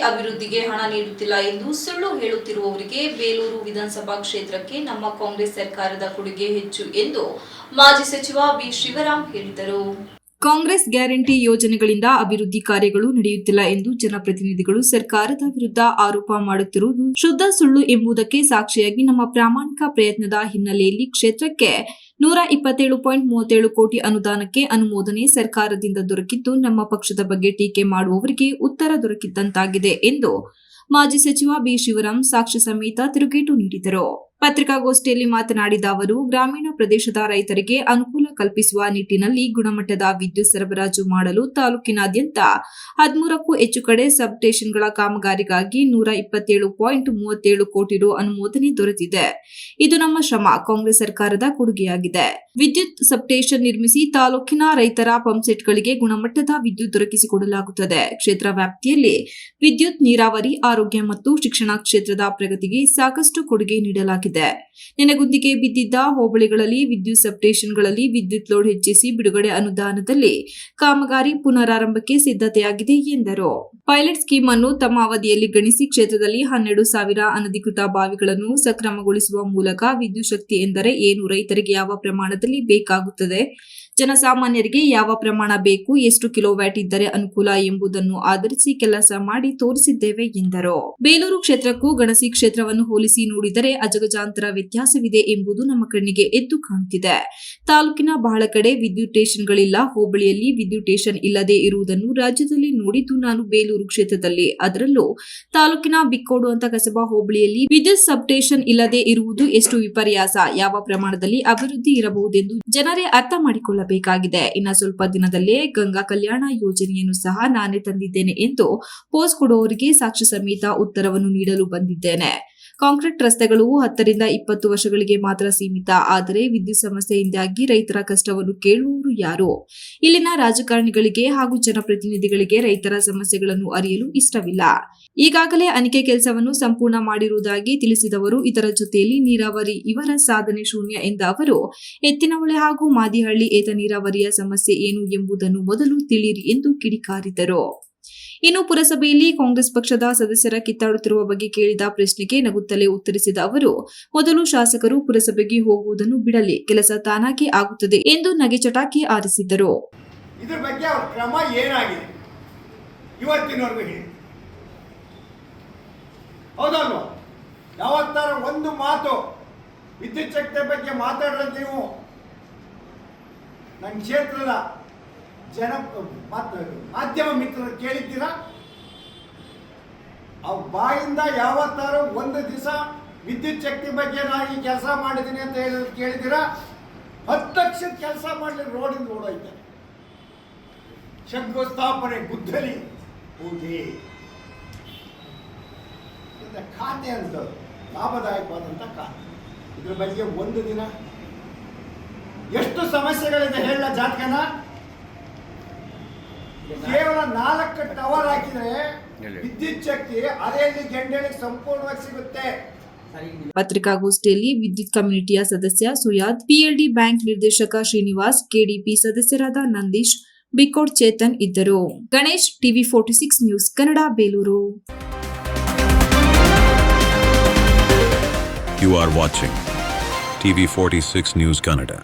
ಅಭಿವೃದ್ಧಿಗೆ ಹಣ ನೀಡುತ್ತಿಲ್ಲ ಎಂದು ಸುಳ್ಳು ಹೇಳುತ್ತಿರುವವರಿಗೆ ಬೇಲೂರು ವಿಧಾನಸಭಾ ಕ್ಷೇತ್ರಕ್ಕೆ ನಮ್ಮ ಕಾಂಗ್ರೆಸ್ ಸರ್ಕಾರದ ಕೊಡುಗೆ ಹೆಚ್ಚು ಎಂದು ಮಾಜಿ ಸಚಿವ ಬಿ ಶಿವರಾಮ್ ಹೇಳಿದರು. ಕಾಂಗ್ರೆಸ್ ಗ್ಯಾರಂಟಿ ಯೋಜನೆಗಳಿಂದ ಅಭಿವೃದ್ಧಿ ಕಾರ್ಯಗಳು ನಡೆಯುತ್ತಿಲ್ಲ ಎಂದು ಜನಪ್ರತಿನಿಧಿಗಳು ಸರ್ಕಾರದ ವಿರುದ್ಧ ಆರೋಪ ಮಾಡುತ್ತಿರುವುದು ಶುದ್ಧ ಸುಳ್ಳು ಎಂಬುದಕ್ಕೆ ಸಾಕ್ಷಿಯಾಗಿ ನಮ್ಮ ಪ್ರಾಮಾಣಿಕ ಪ್ರಯತ್ನದ ಹಿನ್ನೆಲೆಯಲ್ಲಿ ಕ್ಷೇತ್ರಕ್ಕೆ 127.37 ಕೋಟಿ ಅನುದಾನಕ್ಕೆ ಅನುಮೋದನೆ ಸರ್ಕಾರದಿಂದ ದೊರಕಿದ್ದು ನಮ್ಮ ಪಕ್ಷದ ಬಗ್ಗೆ ಟೀಕೆ ಮಾಡುವವರಿಗೆ ಉತ್ತರ ದೊರಕಿದ್ದಂತಾಗಿದೆ ಎಂದು ಮಾಜಿ ಸಚಿವ ಬಿ ಶಿವರಾಮ್ ಸಾಕ್ಷ್ಯ ಸಮೇತ ತಿರುಗೇಟು ನೀಡಿದರು. ಪತ್ರಿಕಾಗೋಷ್ಠಿಯಲ್ಲಿ ಮಾತನಾಡಿದ ಅವರು, ಗ್ರಾಮೀಣ ಪ್ರದೇಶದ ರೈತರಿಗೆ ಅನುಕೂಲ ಕಲ್ಪಿಸುವ ನಿಟ್ಟಿನಲ್ಲಿ ಗುಣಮಟ್ಟದ ವಿದ್ಯುತ್ ಸರಬರಾಜು ಮಾಡಲು ತಾಲೂಕಿನಾದ್ಯಂತ 13ಕ್ಕೂ ಹೆಚ್ಚು ಕಡೆ ಸಬ್ ಸ್ಟೇಷನ್ಗಳ ಕಾಮಗಾರಿಗಾಗಿ 127.37 ಕೋಟಿ ರು ಅನುಮೋದನೆ ದೊರೆತಿದೆ. ಇದು ನಮ್ಮ ಶ್ರಮ, ಕಾಂಗ್ರೆಸ್ ಸರ್ಕಾರದ ಕೊಡುಗೆಯಾಗಿದೆ. ವಿದ್ಯುತ್ ಸಬ್ಸ್ಟೇಷನ್ ನಿರ್ಮಿಸಿ ತಾಲೂಕಿನ ರೈತರ ಪಂಪ್ಸೆಟ್ಗಳಿಗೆ ಗುಣಮಟ್ಟದ ವಿದ್ಯುತ್ ದೊರಕಿಸಿಕೊಡಲಾಗುತ್ತದೆ. ಕ್ಷೇತ್ರ ವ್ಯಾಪ್ತಿಯಲ್ಲಿ ವಿದ್ಯುತ್, ನೀರಾವರಿ, ಆರೋಗ್ಯ ಮತ್ತು ಶಿಕ್ಷಣ ಕ್ಷೇತ್ರದ ಪ್ರಗತಿಗೆ ಸಾಕಷ್ಟು ಕೊಡುಗೆ ನೀಡಲಾಗಿದೆ. ನೆನೆಗುಂದಿಗೆ ಬಿದ್ದಿದ್ದ ಹೋಬಳಿಗಳಲ್ಲಿ ವಿದ್ಯುತ್ ಸಬ್ಸ್ಟೇಷನ್ಗಳಲ್ಲಿ ವಿದ್ಯುತ್ ಲೋಡ್ ಹೆಚ್ಚಿಸಿ ಬಿಡುಗಡೆ ಅನುದಾನದಲ್ಲಿ ಕಾಮಗಾರಿ ಪುನರಾರಂಭಕ್ಕೆ ಸಿದ್ಧತೆಯಾಗಿದೆ ಎಂದರು. ಪೈಲಟ್ ಸ್ಕೀಮ್ ಅನ್ನು ತಮ್ಮ ಅವಧಿಯಲ್ಲಿ ಗಣಿಸಿ ಕ್ಷೇತ್ರದಲ್ಲಿ 12,000 ಅನಧಿಕೃತ ಬಾವಿಗಳನ್ನು ಸಕ್ರಮಗೊಳಿಸುವ ಮೂಲಕ ವಿದ್ಯುತ್ ಶಕ್ತಿ ಎಂದರೆ ಏನು, ರೈತರಿಗೆ ಯಾವ ಪ್ರಮಾಣದಲ್ಲಿ ಬೇಕಾಗುತ್ತದೆ, ಜನಸಾಮಾನ್ಯರಿಗೆ ಯಾವ ಪ್ರಮಾಣ ಬೇಕು, ಎಷ್ಟು ಕಿಲೋವ್ಯಾಟ್ ಇದ್ದರೆ ಅನುಕೂಲ ಎಂಬುದನ್ನು ಆಧರಿಸಿ ಕೆಲಸ ಮಾಡಿ ತೋರಿಸಿದ್ದೇವೆ ಎಂದರು. ಬೇಲೂರು ಕ್ಷೇತ್ರಕ್ಕೂ ಗಣಸಿ ಕ್ಷೇತ್ರವನ್ನು ಹೋಲಿಸಿ ನೋಡಿದರೆ ಅಜಗಜಾಂತರ ವ್ಯತ್ಯಾಸವಿದೆ ಎಂಬುದು ನಮ್ಮ ಕಣ್ಣಿಗೆ ಎದ್ದು ಕಾಣುತ್ತಿದೆ. ತಾಲೂಕಿನ ಬಹಳ ಕಡೆ ವಿದ್ಯುತ್ ಸ್ಟೇಷನ್ಗಳಿಲ್ಲ. ಹೋಬಳಿಯಲ್ಲಿ ವಿದ್ಯುತ್ ಸ್ಟೇಷನ್ ಇಲ್ಲದೆ ಇರುವುದನ್ನು ರಾಜ್ಯದಲ್ಲಿ ನೋಡಿದ್ದು ನಾನು ಬೇಲೂರು ಕ್ಷೇತ್ರದಲ್ಲಿ, ಅದರಲ್ಲೂ ತಾಲೂಕಿನ ಬಿಕ್ಕೋಡು ಅಂತ ಕಸಬಾ ಹೋಬಳಿಯಲ್ಲಿ ವಿದ್ಯುತ್ ಸಬ್ ಸ್ಟೇಷನ್ ಇಲ್ಲದೆ ಇರುವುದು ಎಷ್ಟು ವಿಪರ್ಯಾಸ, ಯಾವ ಪ್ರಮಾಣದಲ್ಲಿ ಅಭಿವೃದ್ಧಿ ಇರಬಹುದೆಂದು ಜನರೇ ಅರ್ಥ ಮಾಡಿಕೊಳ್ಳಬೇಕಾಗಿದೆ. ಇನ್ನ ಸ್ವಲ್ಪ ದಿನದಲ್ಲೇ ಗಂಗಾ ಕಲ್ಯಾಣ ಯೋಜನೆಯನ್ನು ಸಹ ನಾನೇ ತಂದಿದ್ದೇನೆ ಎಂದು ಪೋಸ್ ಕೊಡುವವರಿಗೆ ಸಾಕ್ಷ್ಯ ಸಮೇತ ಉತ್ತರವನ್ನು ನೀಡಲು ಬಂದಿದ್ದೇನೆ. ಕಾಂಕ್ರೀಟ್ ರಸ್ತೆಗಳು 10 ರಿಂದ 20 ವರ್ಷಗಳಿಗೆ ಮಾತ್ರ ಸೀಮಿತ. ಆದರೆ ವಿದ್ಯುತ್ ಸಮಸ್ಯೆಯಿಂದಾಗಿ ರೈತರ ಕಷ್ಟವನ್ನು ಕೇಳುವವರು ಯಾರು? ಇಲ್ಲಿನ ರಾಜಕಾರಣಿಗಳಿಗೆ ಹಾಗೂ ಜನಪ್ರತಿನಿಧಿಗಳಿಗೆ ರೈತರ ಸಮಸ್ಯೆಗಳನ್ನು ಅರಿಯಲು ಇಷ್ಟವಿಲ್ಲ. ಈಗಾಗಲೇ ಅನಿಕೆ ಕೆಲಸವನ್ನು ಸಂಪೂರ್ಣ ಮಾಡಿರುವುದಾಗಿ ತಿಳಿಸಿದವರು. ಇದರ ಜೊತೆಯಲ್ಲಿ ನೀರಾವರಿ ಇವರ ಸಾಧನೆ ಶೂನ್ಯ ಎಂದ ಅವರು, ಎತ್ತಿನಹೊಳೆ ಹಾಗೂ ಮಾದಿಹಳ್ಳಿ ಏತ ನೀರಾವರಿಯ ಸಮಸ್ಯೆ ಏನು ಎಂಬುದನ್ನು ಮೊದಲು ತಿಳಿಯಿರಿ ಎಂದು ಕಿಡಿಕಾರಿದರು. ಇನ್ನು ಪುರಸಭೆಯಲ್ಲಿ ಕಾಂಗ್ರೆಸ್ ಪಕ್ಷದ ಸದಸ್ಯರ ಕಿತ್ತಾಡುತ್ತಿರುವ ಬಗ್ಗೆ ಕೇಳಿದ ಪ್ರಶ್ನೆಗೆ ನಗುತ್ತಲೇ ಉತ್ತರಿಸಿದ ಅವರು, ಮೊದಲು ಶಾಸಕರು ಪುರಸಭೆಗೆ ಹೋಗುವುದನ್ನು ಬಿಡಲಿ, ಕೆಲಸ ತಾನಾಗಿ ಆಗುತ್ತದೆ ಎಂದು ನಗೆ ಚಟಾಕಿ ಆರಿಸಿದರು. ಇದರ ಬಗ್ಗೆ ಅವರ ಕ್ರಮ ಏನಾಗಿದೆ ಇವತ್ತಿನವರೆಗೂ ಹೇಳಿ, ಹೌದಲ್ವಾ? ಯಾವತ್ತಾರ ಒಂದು ಮಾತು ವಿದ್ಯುತ್ ಶಕ್ತಿ ಬಗ್ಗೆ ಮಾತಾಡೋದು ನೀವು ನನ್ನ ಕ್ಷೇತ್ರದ ಮಾಧ್ಯಮ ಮಿತ್ರರು ಕೇಳಿದ್ದೀರಾ? ಅವ್ರ ಬಾಯಿಂದ ಯಾವತ್ತಾರು ಒಂದು ದಿವಸ ವಿದ್ಯುತ್ ಶಕ್ತಿ ಬಗ್ಗೆ ನಾನು ಈ ಕೆಲಸ ಮಾಡಿದ್ದೀನಿ ಅಂತ ಹೇಳಿ ಕೇಳಿದ್ದೀರಾ? 10 ಲಕ್ಷದ ಕೆಲಸ ಮಾಡಲಿ, ರೋಡಿಂದ ಓಡೋಯ್ತಾರೆ. ಶಂಕುಸ್ಥಾಪನೆ, ಗುದ್ದಲಿ ಪೂಜೆ, ಖಾತೆ ಅಂತ ಲಾಭದಾಯಕವಾದಂಥ ಖಾತೆ. ಇದ್ರ ಬಗ್ಗೆ ಒಂದು ದಿನ ಎಷ್ಟು ಸಮಸ್ಯೆಗಳಿದೆ ಹೇಳ ಜಾತಕನ. ಕೇವಲ 4 ಟವರ್ ಹಾಕಿದ್ರೆ ವಿದ್ಯುತ್ ಶಕ್ತಿ ಅರೆಯಲ್ಲಿ ಗೆಂಡೆಳಿಗೆ ಸಂಪೂರ್ಣವಾಗಿ ಸಿಗುತ್ತೆ. ಪತ್ರಿಕಾಗೋಷ್ಠಿಯಲ್ಲಿ ವಿದ್ಯುತ್ ಕಮ್ಯುನಿಟಿಯ ಸದಸ್ಯ ಸುಯಾದ್, ಪಿಎಲ್ಡಿ ಬ್ಯಾಂಕ್ ನಿರ್ದೇಶಕ ಶ್ರೀನಿವಾಸ್, ಕೆಡಿಪಿ ಸದಸ್ಯರಾದ ನಂದೀಶ್, ಬಿಕೋಡ್ ಚೇತನ್ ಇದ್ದರು. Ganesh, TV 46 news Kannada, Belur. You are watching TV 46 News Kannada.